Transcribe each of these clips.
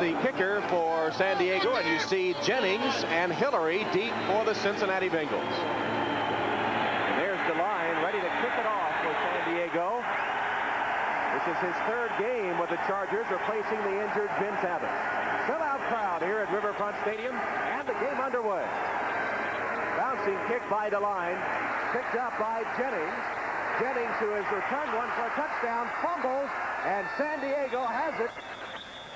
the kicker for San Diego, and you see Jennings and Hillary deep for the Cincinnati Bengals. And there's DeLine ready to kick it off for San Diego. This is his third game with the Chargers, replacing the injured Vince Abbott. Sellout crowd here at Riverfront Stadium, and the game underway. Bouncing kick by DeLine, picked up by Jennings. Jennings, who has returned one for a touchdown, fumbles, and San Diego has it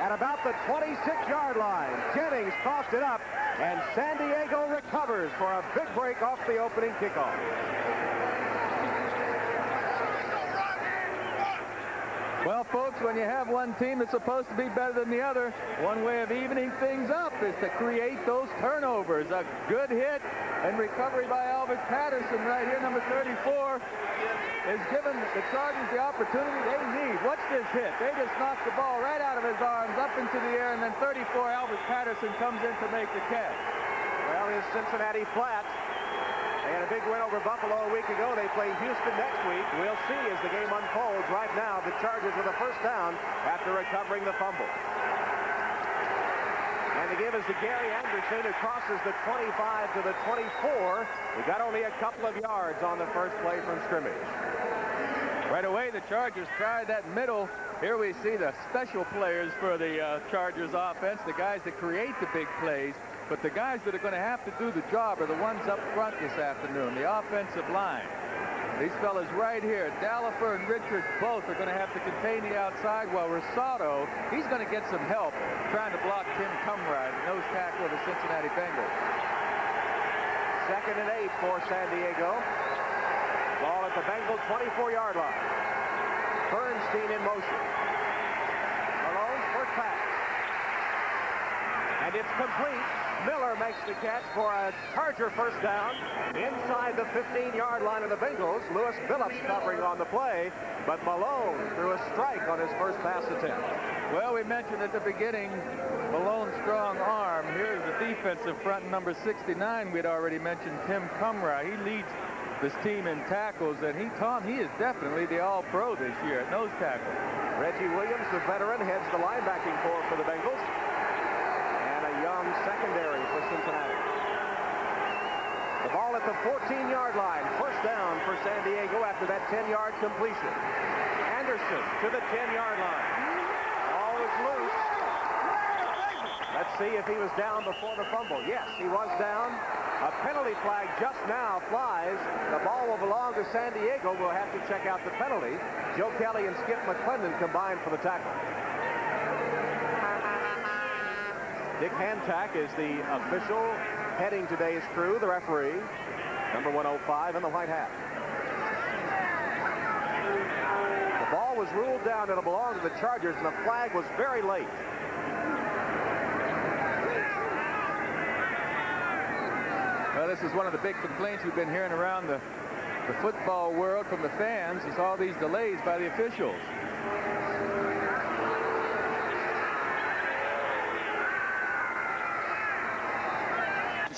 at about the 26-yard line. Jennings tossed it up, and San Diego recovers for a big break off the opening kickoff. Well, folks, when you have one team that's supposed to be better than the other, one way of evening things up is to create those turnovers. A good hit and recovery by Elvis Patterson right here, number 34, has given the Chargers the opportunity they need. Watch this hit. They just knocked the ball right out of his arms, up into the air, and then 34, Elvis Patterson comes in to make the catch. Well, his Cincinnati flat. They had a big win over Buffalo a week ago. They play Houston next week. We'll see as the game unfolds. Right now, the Chargers with a first down after recovering the fumble. And the give is to Gary Anderson, who crosses the 25 to the 24. He got only a couple of yards on the first play from scrimmage. Right away, the Chargers tried that middle. Here we see the special players for the Chargers offense, the guys that create the big plays. But the guys that are going to have to do the job are the ones up front this afternoon, the offensive line. These fellas right here, Dalifer and Richards, both are going to have to contain the outside, while Rosado, he's going to get some help trying to block Tim Cumride, the nose tackle of the Cincinnati Bengals. 2nd and 8 for San Diego. Ball at the Bengals 24-yard line. Bernstein in motion. Malone's first pass. And it's complete. Miller makes the catch for a Charger first down inside the 15-yard line of the Bengals. Lewis Phillips covering on the play, but Malone threw a strike on his first pass attempt. Well, we mentioned at the beginning Malone's strong arm. Here's the defensive front, number 69. We'd already mentioned Tim Cumrah. He leads this team in tackles, and he is definitely the all-pro this year at nose tackle. Reggie Williams, the veteran, heads the linebacking corps for the Bengals. Young secondary for Cincinnati. The ball at the 14-yard line. First down for San Diego after that 10-yard completion. Anderson to the 10-yard line. Ball is loose. Let's see if he was down before the fumble. Yes, he was down. A penalty flag just now flies. The ball will belong to San Diego. We'll have to check out the penalty. Joe Kelly and Skip McClendon combined for the tackle. Dick Hancock is the official heading today's crew, the referee, number 105 in the white hat. The ball was ruled down. It'll belong to the Chargers, and the flag was very late. Well, this is one of the big complaints we've been hearing around the football world from the fans, is all these delays by the officials.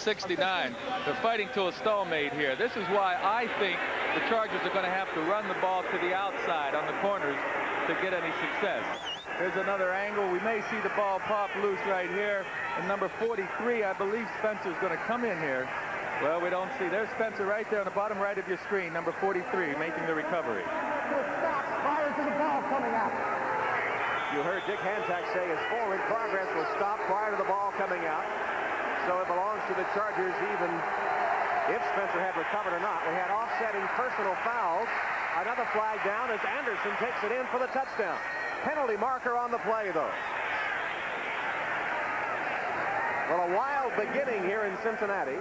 69. They're fighting to a stalemate here. This is why I think the Chargers are going to have to run the ball to the outside on the corners to get any success. Here's another angle. We may see the ball pop loose right here. And number 43, I believe Spencer's going to come in here. Well, we don't see. There's Spencer right there on the bottom right of your screen, number 43, making the recovery. Prior to the ball coming out. You heard Dick Hancock say his forward progress was stopped prior to the ball coming out. So it belongs to the Chargers even if Spencer had recovered or not. We had offsetting personal fouls. Another flag down as Anderson takes it in for the touchdown. Penalty marker on the play, though. Well, a wild beginning here in Cincinnati.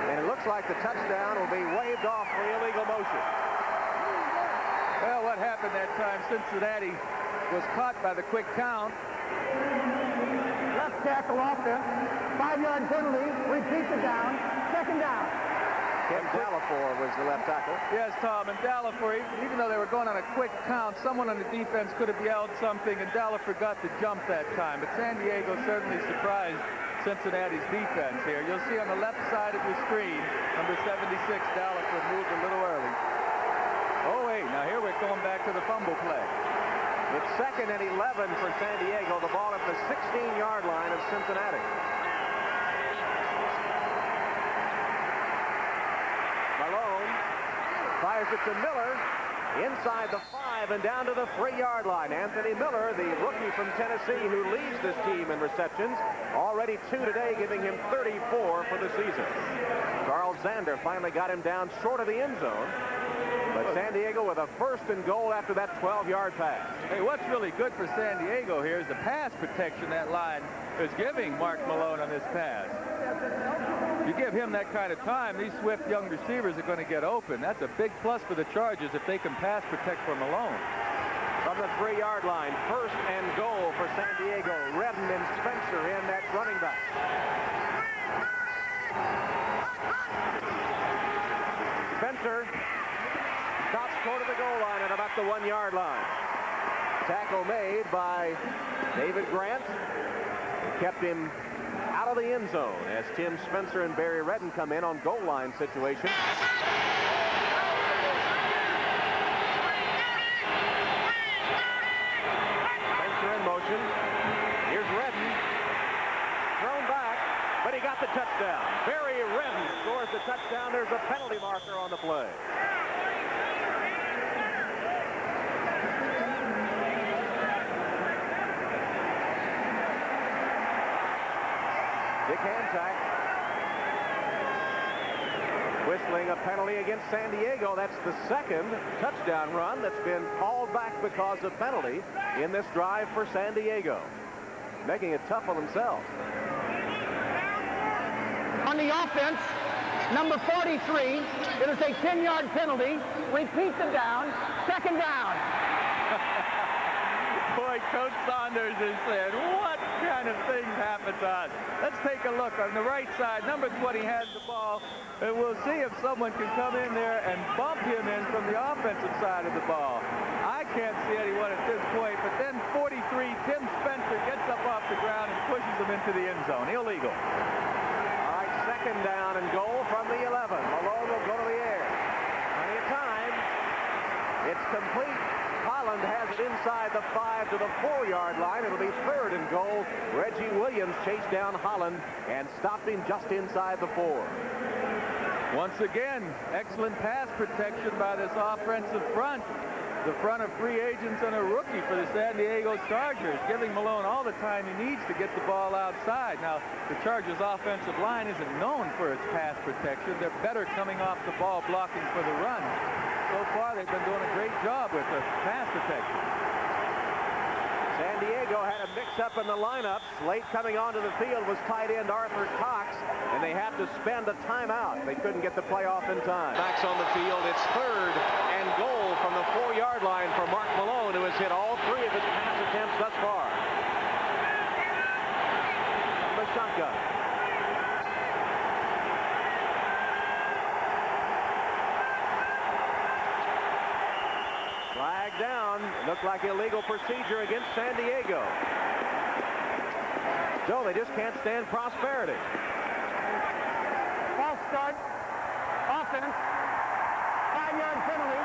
And it looks like the touchdown will be waved off for illegal motion. Well, what happened that time? Cincinnati was caught by the quick count. Left tackle off there. 5-yard penalty. Repeats it down. Second down. Ken Dalifer was the left tackle. Yes, Tom. And Dalifer, even though they were going on a quick count, someone on the defense could have yelled something, and Dalifer got the jump that time. But San Diego certainly surprised Cincinnati's defense here. You'll see on the left side of your screen, number 76, Dalifer moved a little early. Oh, wait. Now here we're going back to the fumble play. It's 2nd and 11 for San Diego. The ball at the 16-yard line of Cincinnati. Malone fires it to Miller. Inside the 5 and down to the 3-yard line. Anthony Miller, the rookie from Tennessee who leads this team in receptions. Already 2 today, giving him 34 for the season. Charles Zander finally got him down short of the end zone. But San Diego with a 1st and goal after that 12-yard pass. Hey, what's really good for San Diego here is the pass protection that line is giving Mark Malone on this pass. You give him that kind of time, these swift young receivers are going to get open. That's a big plus for the Chargers if they can pass protect for Malone. From the 3-yard line, 1st and goal for San Diego. Redden and Spencer in that running back. Spencer stops short of the goal line at about the 1-yard line. Tackle made by David Grant. Kept him out of the end zone as Tim Spencer and Barry Redden come in on goal line situation. Spencer in motion. Here's Redden. Thrown back, but he got the touchdown. Barry Redden scores the touchdown. There's a penalty marker on the play. Dick Hansack whistling a penalty against San Diego. That's the 2nd touchdown run that's been called back because of penalty in this drive for San Diego. Making it tough on themselves. On the offense, number 43, it is a 10-yard penalty. Repeat the down. 2nd down. Boy, Coach Saunders has said, what kind of things happen to us? Let's take a look on the right side. Number 20 has the ball, and we'll see if someone can come in there and bump him in from the offensive side of the ball. I can't see anyone at this point, but then 43, Tim Spencer, gets up off the ground and pushes him into the end zone. Illegal. All right, 2nd down and goal from the 11. Malone will go to the air. Plenty of time. It's complete. Holland has it inside the 5 to the 4-yard line. It'll be 3rd and goal. Reggie Williams chased down Holland and stopped him just inside the 4. Once again, excellent pass protection by this offensive front. The front of free agents and a rookie for the San Diego Chargers, giving Malone all the time he needs to get the ball outside. Now, the Chargers' offensive line isn't known for its pass protection. They're better coming off the ball blocking for the run. So far, they've been doing a great job with the pass protection. San Diego had a mix-up in the lineups. Late coming onto the field was tight end Arthur Cox, and they had to spend a timeout. They couldn't get the play off in time. Backs on the field. It's 3rd and goal from the 4-yard line for Mark Malone, who has hit all 3 of his pass attempts thus far. From the shotgun. Flag down. Looked like illegal procedure against San Diego. So they just can't stand prosperity. False start. Offense. 5-yard penalty.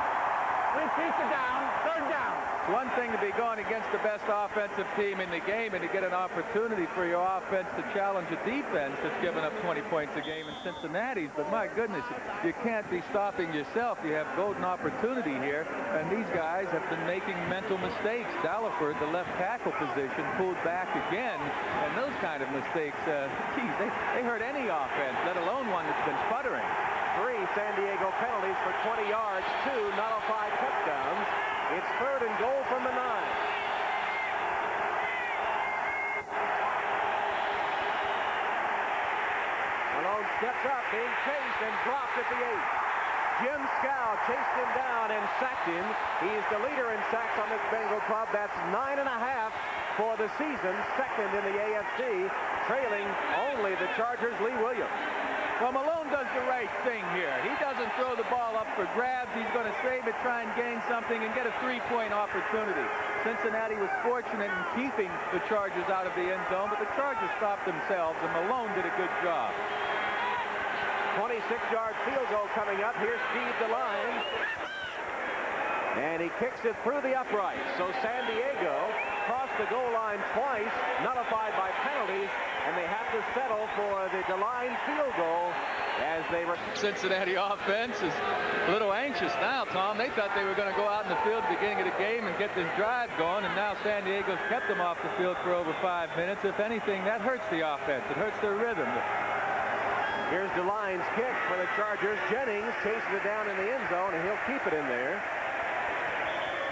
Repeat the down. 3rd down. It's one thing to be going against the best offensive team in the game and to get an opportunity for your offense to challenge a defense that's given up 20 points a game in Cincinnati's. But my goodness, you can't be stopping yourself. You have golden opportunity here, and these guys have been making mental mistakes. Dallaford, the left tackle position, pulled back again, and those kind of mistakes, geez, they hurt any offense, let alone one that's been sputtering. 3 San Diego penalties for 20 yards, 2 nullified touchdowns. It's 3rd and goal from the 9. Malone steps up, being chased and dropped at the 8. Jim Scow chased him down and sacked him. He's the leader in sacks on this Bengal club. That's 9.5 for the season, 2nd in the AFC, trailing only the Chargers' Lee Williams. Well, Malone does the right thing here. He doesn't throw the ball up for grabs. He's going to save it, try and gain something, and get a 3-point opportunity. Cincinnati was fortunate in keeping the Chargers out of the end zone, but the Chargers stopped themselves, and Malone did a good job. 26-yard field goal coming up. Here's Steve DeLine. And he kicks it through the uprights. So San Diego crossed the goal line twice, nullified by penalties, and they have to settle for the DeLine field goal as they were. Cincinnati offense is a little anxious now, Tom. They thought they were going to go out in the field at the beginning of the game and get this drive going, and now San Diego's kept them off the field for over 5 minutes. If anything, that hurts the offense. It hurts their rhythm. Here's DeLine's kick for the Chargers. Jennings chases it down in the end zone, and he'll keep it in there.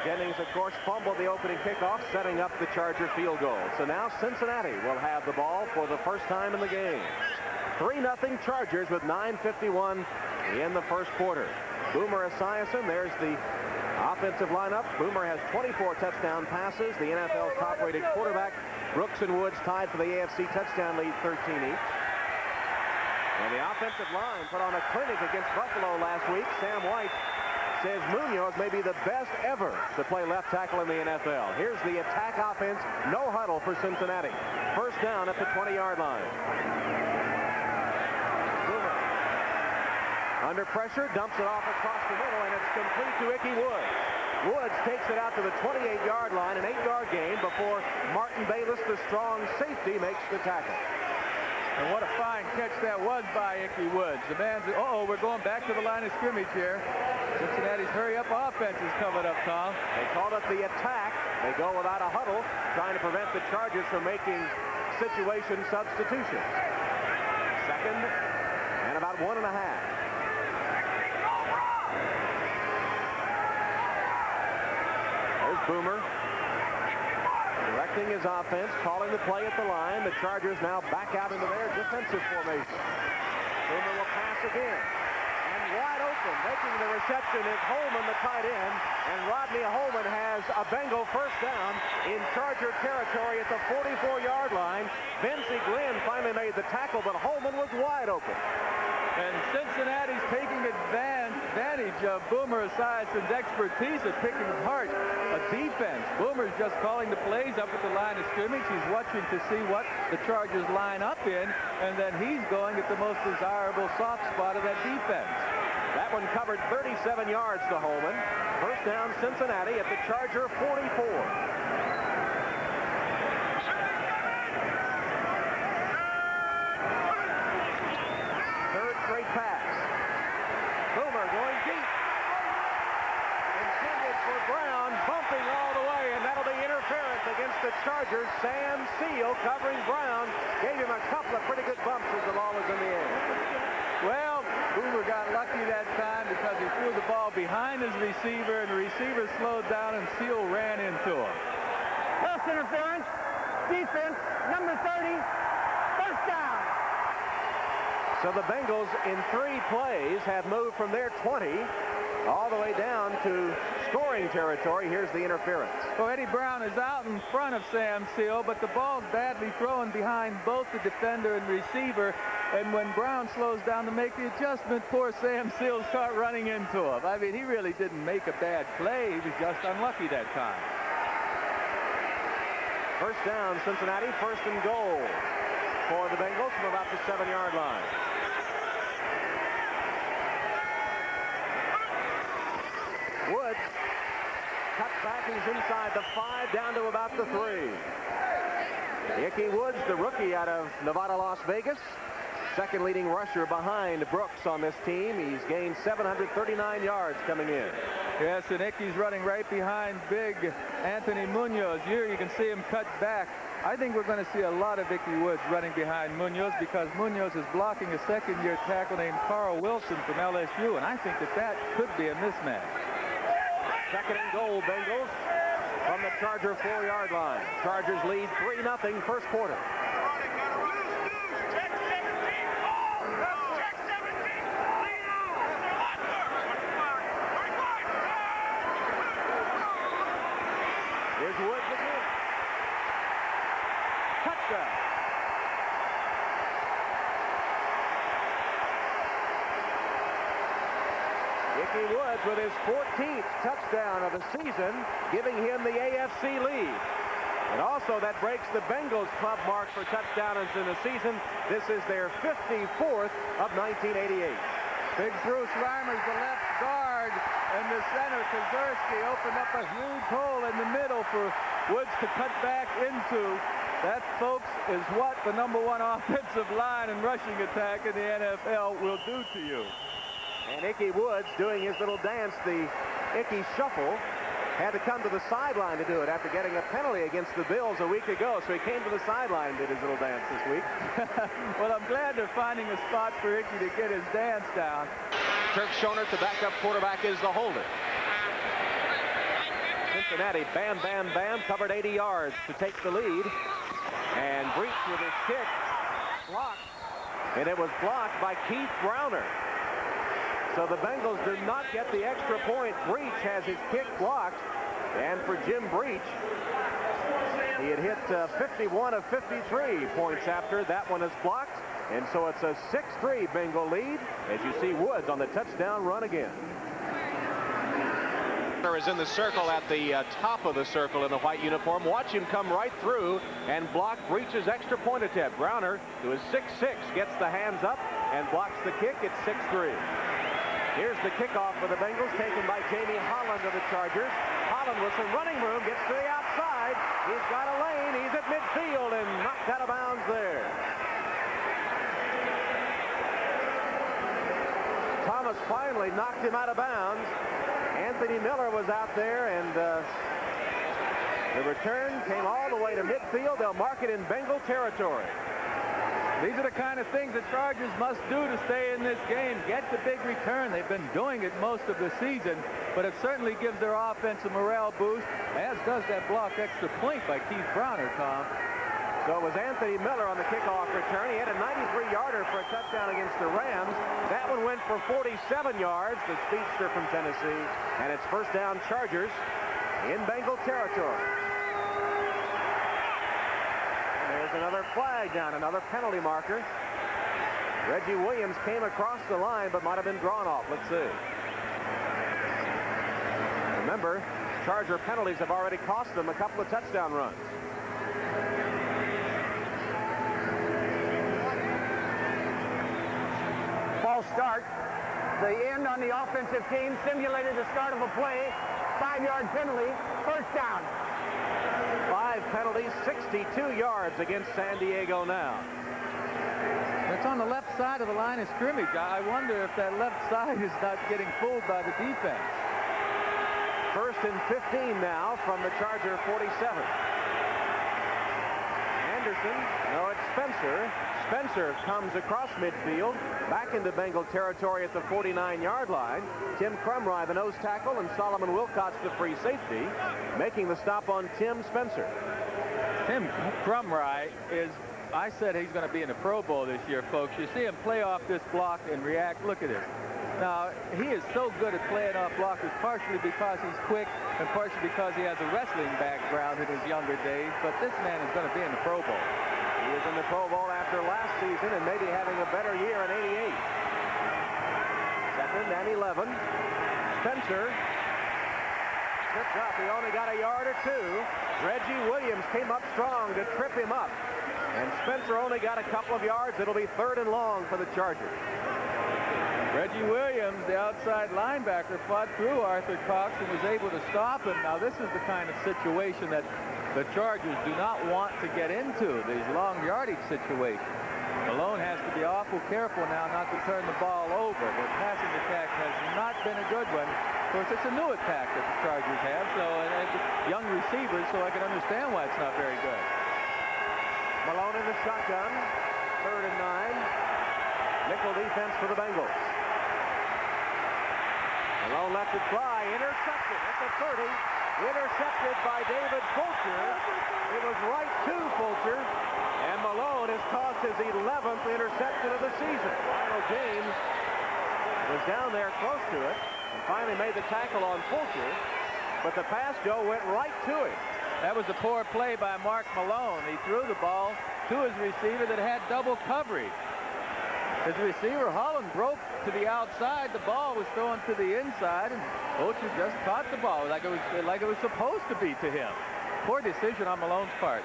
Jennings, of course, fumbled the opening kickoff, setting up the Charger field goal. So now Cincinnati will have the ball for the first time in the game. 3-0 Chargers with 9:51 in the first quarter. Boomer Esiason, there's the offensive lineup. Boomer has 24 touchdown passes. The NFL's top-rated quarterback. Brooks and Woods tied for the AFC touchdown lead, 13 each. And the offensive line put on a clinic against Buffalo last week. Sam White says Munoz may be the best ever to play left tackle in the NFL. Here's the attack offense. No huddle for Cincinnati. First down at the 20-yard line. Boomer under pressure, dumps it off across the middle, and it's complete to Ickey Woods. Woods takes it out to the 28-yard line, an 8-yard gain before Martin Bayless, the strong safety, makes the tackle. And what a fine catch that was by Ickey Woods. The man's, we're going back to the line of scrimmage here. Cincinnati's hurry-up offense is coming up, Tom. They called it the attack. They go without a huddle, trying to prevent the Chargers from making situation substitutions. Second and about 1.5. There's Boomer directing his offense, calling the play at the line. The Chargers now back out into their defensive formation. Boomer will pass again. And wide open, making the reception is Holman, the tight end. And Rodney Holman has a Bengal first down in Charger territory at the 44-yard line. Vincey Glenn finally made the tackle, but Holman was wide open. And Cincinnati's taking advantage of Boomer Esiason's expertise at picking apart a defense. Boomer's just calling the plays up at the line of scrimmage. He's watching to see what the Chargers line up in, and then he's going at the most desirable soft spot of that defense. That one covered 37 yards to Holman. First down Cincinnati at the Charger 44. Straight pass. Boomer going deep. Intended for Brown, bumping all the way, and that'll be interference against the Chargers. Sam Seal covering Brown. Gave him a couple of pretty good bumps as the ball was in the air. Well, Boomer got lucky that time because he threw the ball behind his receiver, and the receiver slowed down, and Seal ran into him. Pass interference. Defense, number 30. First down. So the Bengals in 3 plays have moved from their 20 all the way down to scoring territory. Here's the interference. Well, Eddie Brown is out in front of Sam Seal, but the ball's badly thrown behind both the defender and receiver. And when Brown slows down to make the adjustment, poor Sam Seal's caught running into him. I mean, he really didn't make a bad play. He was just unlucky that time. First down, Cincinnati. First and goal for the Bengals from about the 7-yard line. Woods cuts back. He's inside the 5, down to about the 3. Ickey Woods, the rookie out of Nevada, Las Vegas. Second leading rusher behind Brooks on this team. He's gained 739 yards coming in. Yes, and Ickey's running right behind big Anthony Munoz. Here you can see him cut back. I think we're going to see a lot of Ickey Woods running behind Munoz because Munoz is blocking a second-year tackle named Carl Wilson from LSU, and I think that could be a mismatch. Second and goal, Bengals from the Charger 4-yard line. Chargers lead 3-0 first quarter. Here's Woods again. Touchdown. Ickey Woods with his 14th touchdown of the season, giving him the AFC lead. And also that breaks the Bengals club mark for touchdowns in the season. This is their 54th of 1988. Big Bruce Reimer's the left guard. in the center. Kozerski opened up a huge hole in the middle for Woods to cut back into. That, folks, is what the #1 offensive line and rushing attack in the NFL will do to you. And Ickey Woods doing his little dance, the Ickey shuffle. Had to come to the sideline to do it after getting a penalty against the Bills a week ago. So he came to the sideline and did his little dance this week. Well, I'm glad they're finding a spot for Ickey to get his dance down. Turk Schonert, the backup quarterback, is the holder. Cincinnati, bam, bam, bam, covered 80 yards to take the lead. And Breach with his kick blocked. And it was blocked by Keith Browner. So the Bengals do not get the extra point. Breach has his kick blocked. And for Jim Breach, he had hit 51 of 53 points after. That one is blocked. And so it's a 6-3 Bengal lead as you see Woods on the touchdown run again. Is in the circle at the top of the circle in the white uniform. Watch him come right through and block Breach's extra point attempt. Browner, who is 6'6", gets the hands up and blocks the kick. It's 6-3. Here's the kickoff for the Bengals, taken by Jamie Holland of the Chargers. Holland with some running room, gets to the outside. He's got a lane. He's at midfield and knocked out of bounds there. Thomas finally knocked him out of bounds. Anthony Miller was out there, and the return came all the way to midfield. They'll mark it in Bengal territory. These are the kind of things the Chargers must do to stay in this game. Get the big return. They've been doing it most of the season, but it certainly gives their offense a morale boost, as does that blocked extra point by Keith Browner, Tom. So it was Anthony Miller on the kickoff return. He had a 93-yarder for a touchdown against the Rams. That one went for 47 yards, the speedster from Tennessee. And it's first down Chargers in Bengal territory. And there's another flag down, another penalty marker. Reggie Williams came across the line but might have been drawn off. Let's see. Remember, Charger penalties have already cost them a couple of touchdown runs. False start. The end on the offensive team simulated the start of a play. 5-yard penalty. First down. 5 penalties, 62 yards against San Diego now. It's on the left side of the line of scrimmage. I wonder if that left side is not getting fooled by the defense. First and 15 now from the Charger 47. Anderson, no, it's Spencer. Spencer comes across midfield, back into Bengal territory at the 49-yard line. Tim Crumry, the nose tackle, and Solomon Wilcox, the free safety, making the stop on Tim Spencer. Tim Crumry is, I said he's going to be in the Pro Bowl this year, folks. You see him play off this block and react. Look at this. Now, he is so good at playing off blockers, partially because he's quick and partially because he has a wrestling background in his younger days. But this man is going to be in the Pro Bowl. He was in the Pro Bowl after last season and maybe having a better year in '88. Second and 11. Spencer tripped up. He only got a yard or two. Reggie Williams came up strong to trip him up. And Spencer only got a couple of yards. It'll be 3rd and long for the Chargers. Reggie Williams, the outside linebacker, fought through Arthur Cox and was able to stop him. Now, this is the kind of situation that the Chargers do not want to get into, these long yardage situations. Malone has to be awful careful now not to turn the ball over. Their passing attack has not been a good one. Of course, it's a new attack that the Chargers have, so young receivers, so I can understand why it's not very good. Malone in the shotgun. 3rd and 9. Nickel defense for the Bengals. Malone left it fly. Intercepted at the 30. Intercepted by David Fulcher. It was right to Fulcher. And Malone has tossed his 11th interception of the season. Lionel James was down there close to it and finally made the tackle on Fulcher. But the pass, Joe, went right to him. That was a poor play by Mark Malone. He threw the ball to his receiver that had double coverage. His receiver, Holland, broke to the outside. The ball was thrown to the inside, and Fulcher just caught the ball like it was supposed to be to him. Poor decision on Malone's part.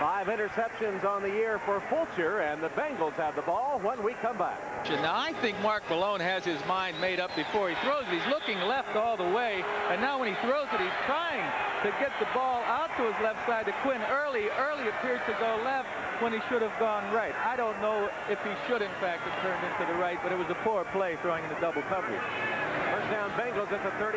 5 interceptions on the year for Fulcher, and the Bengals have the ball when we come back. Now, I think Mark Malone has his mind made up before he throws it. He's looking left all the way, and now when he throws it, he's trying to get the ball out to his left side to Quinn. Early appeared to go left when he should have gone right. I don't know if he should, in fact, have turned into the right, but it was a poor play throwing into double coverage. First down Bengals at the 37.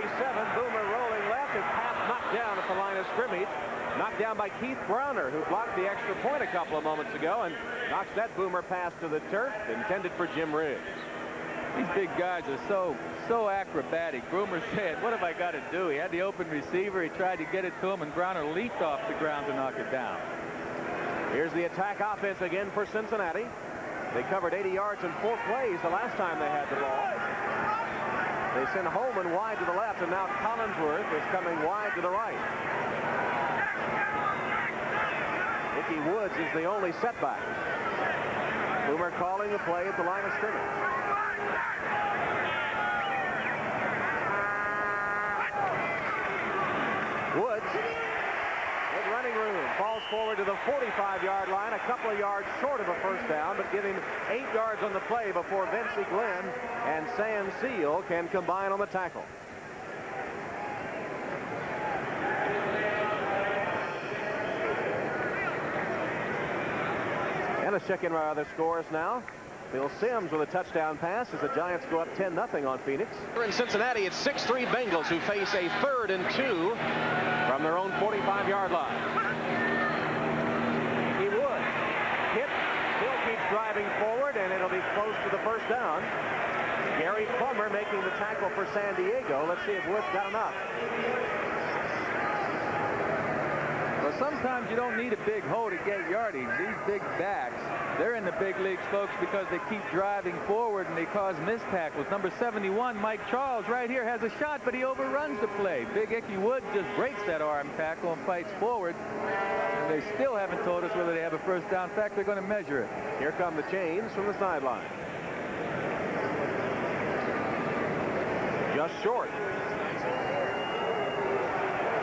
Boomer rolling left. His pass knocked down at the line of scrimmage. Knocked down by Keith Browner, who blocked the extra point a couple of moments ago and knocks that Boomer pass to the turf, intended for Jim Riggs. These big guys are so acrobatic. Boomer said, what have I got to do? He had the open receiver. He tried to get it to him, and Browner leaped off the ground to knock it down. Here's the attack offense again for Cincinnati. They covered 80 yards in 4 plays the last time they had the ball. They send Holman wide to the left, and now Collinsworth is coming wide to the right. Ricky Woods is the only setback. Boomer calling the play at the line of scrimmage. Woods, with running room, falls forward to the 45-yard line, a couple of yards short of a first down, but giving 8 yards on the play before Vincey Glenn and Sam Seal can combine on the tackle. Let's check in our other scores now. Bill Sims with a touchdown pass as the Giants go up 10-0 on Phoenix. Here in Cincinnati, it's 6-3 Bengals, who face a 3rd and 2 from their own 45-yard line. He would hit, still keeps driving forward, and it'll be close to the first down. Gary Plummer making the tackle for San Diego. Let's see if Woods got enough. Well, sometimes you don't need a big hole to get yardage. These big backs, they're in the big leagues, folks, because they keep driving forward and they cause missed tackles. Number 71, Mike Charles, right here, has a shot, but he overruns the play. Big Icky Woods just breaks that arm tackle and fights forward. And they still haven't told us whether they have a first down. In fact, they're going to measure it. Here come the chains from the sideline. Just short.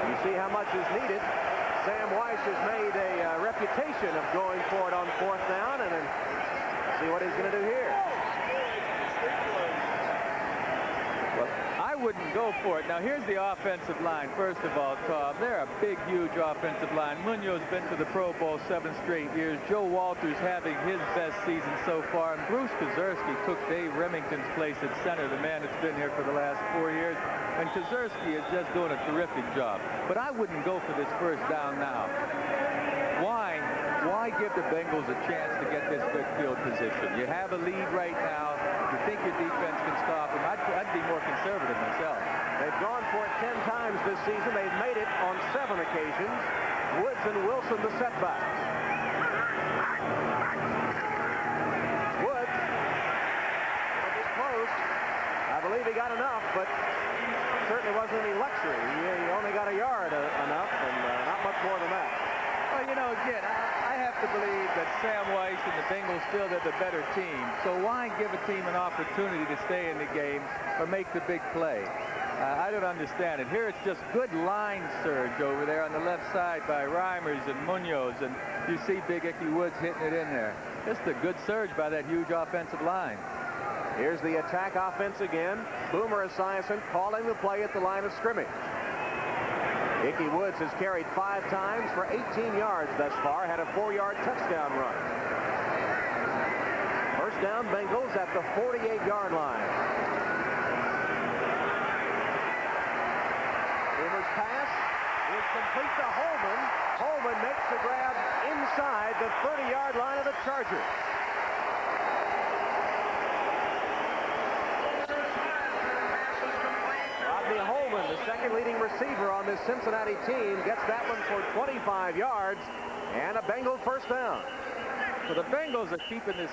You see how much is needed. Sam Weiss has made a reputation of going for it on 4th down, and then see what he's going to do here. Well, I wouldn't go for it. Now, here's the offensive line. First of all, Tom, they're a big, huge offensive line. Munoz been to the Pro Bowl 7 straight years. Joe Walters having his best season so far, and Bruce Kazerski took Dave Remington's place at center, the man that's been here for the last 4 years. And Kazerski is just doing a terrific job. But I wouldn't go for this first down now. Why give the Bengals a chance to get this good field position? You have a lead right now. You think your defense can stop them. I'd be more conservative myself. They've gone for it 10 times this season. They've made it on 7 occasions. Woods and Wilson the setback. Woods. It'll be close. I believe he got enough, but certainly wasn't any luxury. He only got a yard enough, and not much more than that. Well, you know, again, I have to believe that Sam Weiss and the Bengals feel they're the better team. So why give a team an opportunity to stay in the game or make the big play? I don't understand it. Here it's just good line surge over there on the left side by Reimers and Munoz, and you see Big Icky Woods hitting it in there. Just a good surge by that huge offensive line. Here's the attack offense again. Boomer Esiason calling the play at the line of scrimmage. Icky Woods has carried 5 times for 18 yards thus far, had a 4-yard touchdown run. First down Bengals at the 48-yard line. Boomer's pass is complete to Holman. Holman makes the grab inside the 30-yard line of the Chargers. Holman, the second leading receiver on this Cincinnati team, gets that one for 25 yards and a Bengal first down. So the Bengals are keeping this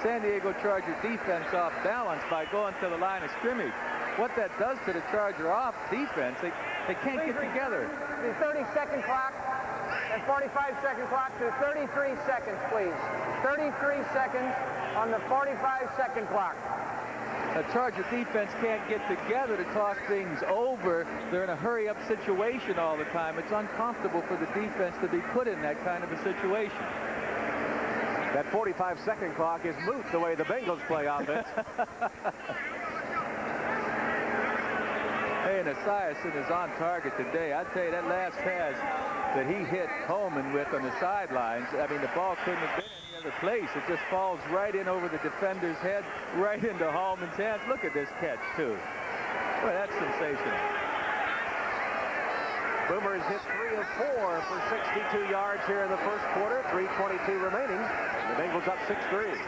San Diego Charger defense off balance by going to the line of scrimmage. What that does to the Charger off defense, they can't get together. The 30-second clock and 45-second clock to 33 seconds, please. 33 seconds on the 45-second clock. a Charger defense can't get together to talk things over. They're in a hurry-up situation all the time. It's uncomfortable for the defense to be put in that kind of a situation. That 45-second clock is moot the way the Bengals play offense. Hey, and Esiason is on target today. I tell you, that last pass that he hit Holman with on the sidelines, I mean, the ball couldn't have been any other place. It just falls right in over the defender's head, right into Holman's hands. Look at this catch, too. Boy, that's sensational. Boomer has hit 3 of 4 for 62 yards here in the first quarter. 3:22 remaining. The Bengals up 6-3.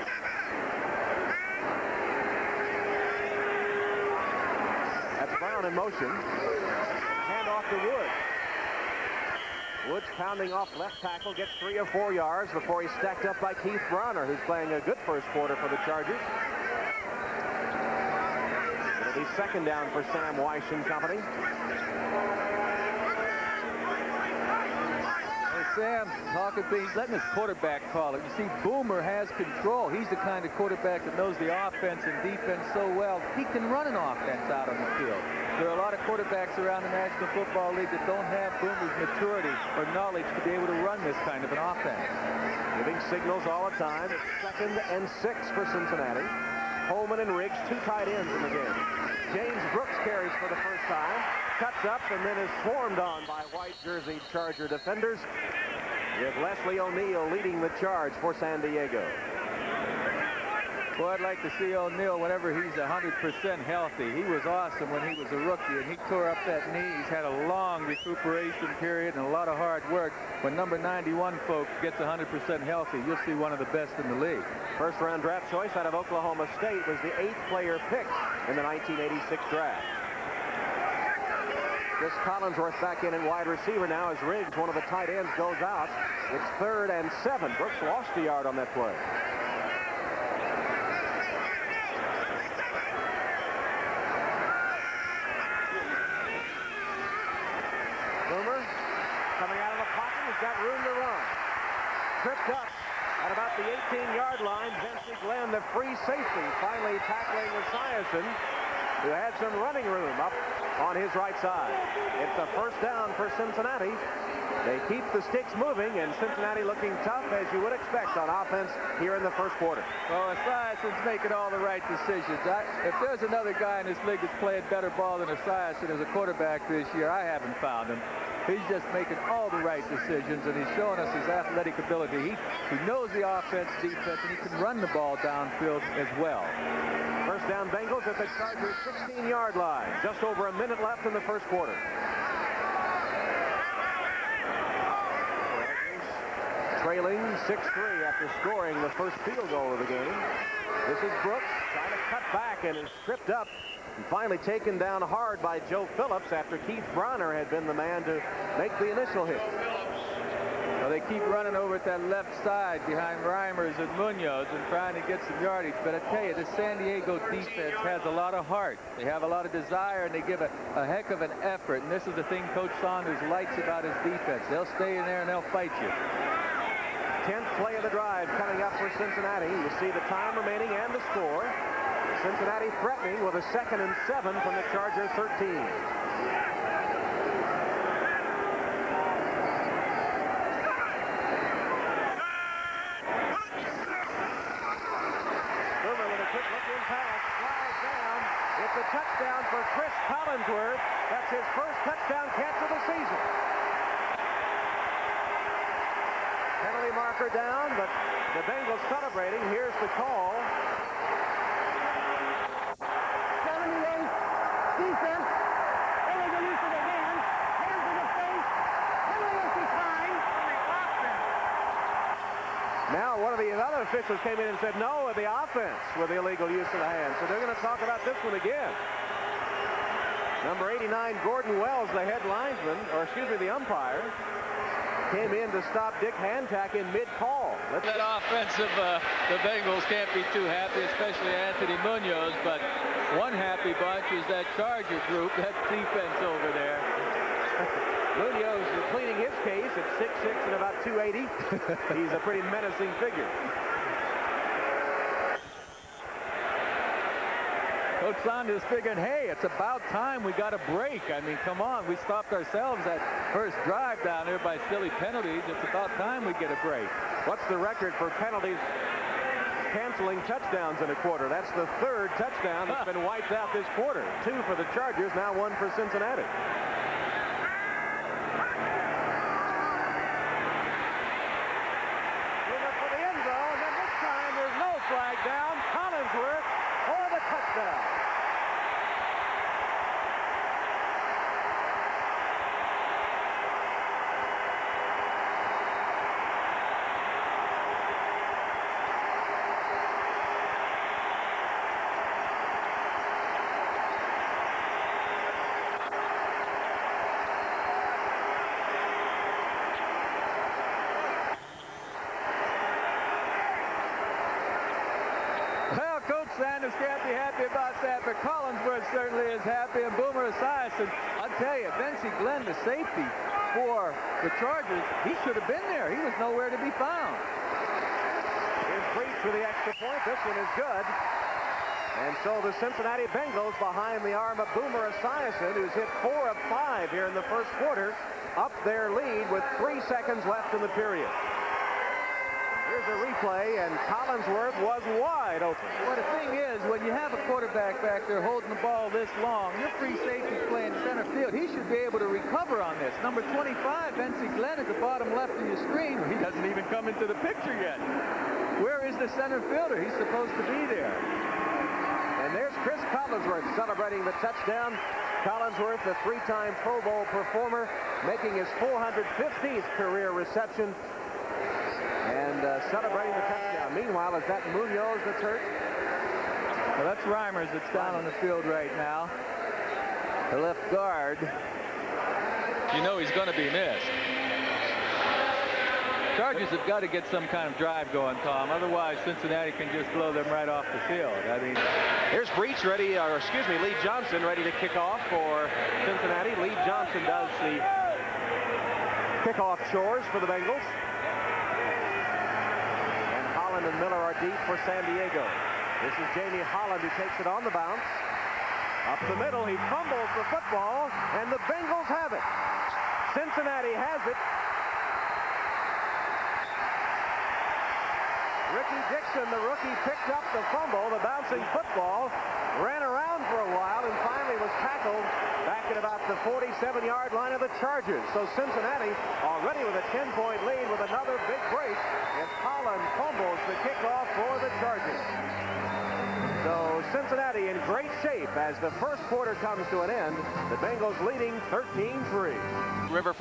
That's Brown in motion. Hand off to Woods. Woods pounding off left tackle, gets 3 or 4 yards before he's stacked up by Keith Bronner, who's playing a good first quarter for the Chargers. It'll be second down for Sam Weish and company. Sam talking things, letting his quarterback call it. You see, Boomer has control. He's the kind of quarterback that knows the offense and defense so well. He can run an offense out on the field. There are a lot of quarterbacks around the National Football League that don't have Boomer's maturity or knowledge to be able to run this kind of an offense. Giving signals all the time. It's 2nd and 6 for Cincinnati. Holman and Riggs, 2 tight ends in the game. James Brooks carries for the first time. Cuts up and then is swarmed on by white jersey Charger defenders, with Leslie O'Neal leading the charge for San Diego. Boy, I'd like to see O'Neal whenever he's 100% healthy. He was awesome when he was a rookie, and he tore up that knee. He's had a long recuperation period and a lot of hard work. When number 91, folks, gets 100% healthy, you'll see one of the best in the league. First-round draft choice out of Oklahoma State, was the 8th player picked in the 1986 draft. Chris Collinsworth back in at wide receiver now as Riggs, one of the tight ends, goes out. It's 3rd and 7. Brooks lost a yard on that play. Boomer coming out of the pocket. He's got room to run. Tripped up at about the 18-yard line. Vincent Glenn, the free safety, finally tackling Esiason, who had some running room up on his right side. It's a first down for Cincinnati. They keep the sticks moving, and Cincinnati looking tough, as you would expect on offense here in the first quarter. Well, Esiason's making all the right decisions. If there's another guy in this league that's playing better ball than Esiason as a quarterback this year, I haven't found him. He's just making all the right decisions, and he's showing us his athletic ability. He knows the offense, defense, and he can run the ball downfield as well. First down Bengals at the Chargers' 16-yard line. Just over a minute left in the first quarter. Trailing 6-3 after scoring the first field goal of the game. This is Brooks trying to cut back and is tripped up and finally taken down hard by Joe Phillips after Keith Bronner had been the man to make the initial hit. Well, they keep running over at that left side behind Reimers and Munoz and trying to get some yardage. But I tell you, the San Diego defense has a lot of heart. They have a lot of desire, and they give a heck of an effort. And this is the thing Coach Saunders likes about his defense. They'll stay in there and they'll fight you. 10th play of the drive coming up for Cincinnati. You see the time remaining and the score. Cincinnati threatening with a 2nd and 7 from the Charger 13. It's a touchdown for Chris Collinsworth. That's his first touchdown catch of the season. Penalty marker down, but the Bengals celebrating. Here's the call. 78, defense, illegal use of the hands to the face, penalty is declined. Now, one of the other officials came in and said no of the offense with the illegal use of the hands. So they're going to talk about this one again. Number 89, Gordon Wells, the head linesman, or excuse me, the umpire, came in to stop Dick Hantack in mid-call. That offensive, the Bengals can't be too happy, especially Anthony Munoz. But one happy bunch is that Charger group, that defense over there. Munoz is pleading his case at 6'6" and about 280. He's a pretty menacing figure. Coach Saunders figured, hey, it's about time we got a break. I mean, come on. We stopped ourselves that first drive down there by silly penalties. It's about time we get a break. What's the record for penalties canceling touchdowns in a quarter? That's the third touchdown that's been wiped out this quarter. 2 for the Chargers, now 1 for Cincinnati. For the end zone, and this time there's no flag down. Collinsworth for the touchdown. Well, Coach Sanders can't be happy about that, but Collinsworth certainly is happy, and Boomer Esiason, I'll tell you, Benzie Glenn, the safety for the Chargers, he should have been there. He was nowhere to be found. Here's Breach for the extra point. This one is good. And so the Cincinnati Bengals, behind the arm of Boomer Esiason, who's hit 4 of 5 here in the first quarter, up their lead with 3 seconds left in the period. Here's a replay, and Collinsworth was wide open. Well, the thing is, when you have a quarterback back there holding the ball this long, your free safety's playing center field. He should be able to recover on this. Number 25, Benzie Glenn, at the bottom left of your screen. He doesn't even come into the picture yet. Where is the center fielder? He's supposed to be there. And there's Chris Collinsworth celebrating the touchdown. Collinsworth, the 3-time Pro Bowl performer, making his 415th career reception. And celebrating the touchdown. Meanwhile, is that Munoz that's hurt? Well, that's Reimers that's down on the field right now. The left guard. You know he's going to be missed. Chargers have got to get some kind of drive going, Tom. Otherwise, Cincinnati can just blow them right off the field. I mean, here's Breach ready, or excuse me, Lee Johnson ready to kick off for Cincinnati. Lee Johnson does the kickoff chores for the Bengals. And Miller are deep for San Diego. This is Jamie Holland who takes it on the bounce. Up the middle, he fumbles the football, and the Bengals have it. Cincinnati has it. Ricky Dixon, the rookie, picked up the fumble, the bouncing football, ran around for a while, and finally was tackled back at about the 47-yard line of the Chargers. So Cincinnati already with a 10-point lead with another big break as Holland fumbles the kickoff for the Chargers. So Cincinnati in great shape as the first quarter comes to an end. The Bengals leading 13-3. Riverfront.